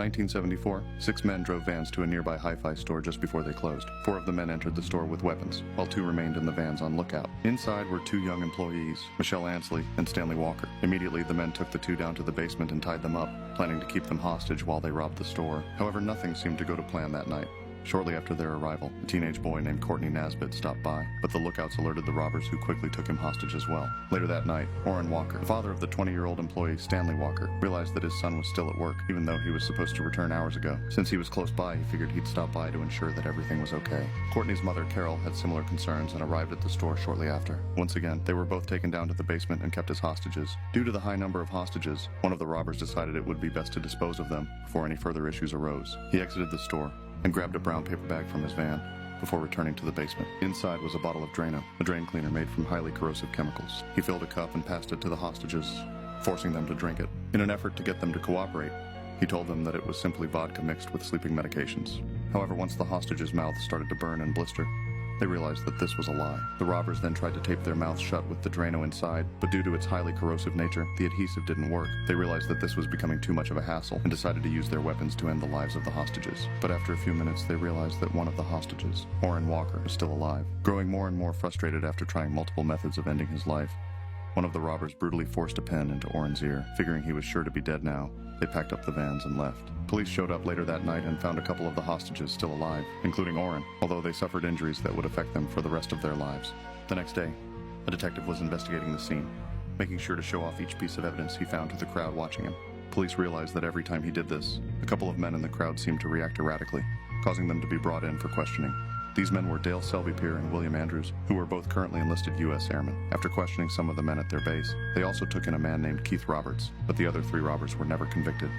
1974, 6 men drove vans to a nearby hi-fi store just before they closed. 4 of the men entered the store with weapons, while 2 remained in the vans on lookout. Inside were 2 young employees, Michelle Ansley and Stanley Walker. Immediately, the men took the 2 down to the basement and tied them up, planning to keep them hostage while they robbed the store. However, nothing seemed to go to plan that night. Shortly after their arrival, a teenage boy named Courtney Nasbitt stopped by, but the lookouts alerted the robbers, who quickly took him hostage as well. Later that night, Orrin Walker, the father of the 20-year-old employee Stanley Walker, realized that his son was still at work, even though he was supposed to return hours ago. Since he was close by, he figured he'd stop by to ensure that everything was okay. Courtney's mother, Carol, had similar concerns and arrived at the store shortly after. Once again, they were both taken down to the basement and kept as hostages. Due to the high number of hostages, one of the robbers decided it would be best to dispose of them before any further issues arose. He exited the store and grabbed a brown paper bag from his van before returning to the basement. Inside was a bottle of Drano, a drain cleaner made from highly corrosive chemicals. He filled a cup and passed it to the hostages, forcing them to drink it. In an effort to get them to cooperate, he told them that it was simply vodka mixed with sleeping medications. However, once the hostages' mouths started to burn and blister, they realized that this was a lie. The robbers then tried to tape their mouths shut with the Drano inside, but due to its highly corrosive nature, the adhesive didn't work. They realized that this was becoming too much of a hassle and decided to use their weapons to end the lives of the hostages. But after a few minutes, they realized that one of the hostages, Orrin Walker, was still alive. Growing more and more frustrated after trying multiple methods of ending his life, one of the robbers brutally forced a pen into Orrin's ear. Figuring he was sure to be dead now, they packed up the vans and left. Police showed up later that night and found a couple of the hostages still alive, including Orrin, although they suffered injuries that would affect them for the rest of their lives. The next day, a detective was investigating the scene, making sure to show off each piece of evidence he found to the crowd watching him. Police realized that every time he did this, a couple of men in the crowd seemed to react erratically, causing them to be brought in for questioning. These men were Dale Selby-Peer and William Andrews, who were both currently enlisted U.S. airmen. After questioning some of the men at their base, they also took in a man named Keith Roberts, but the other 3 robbers were never convicted.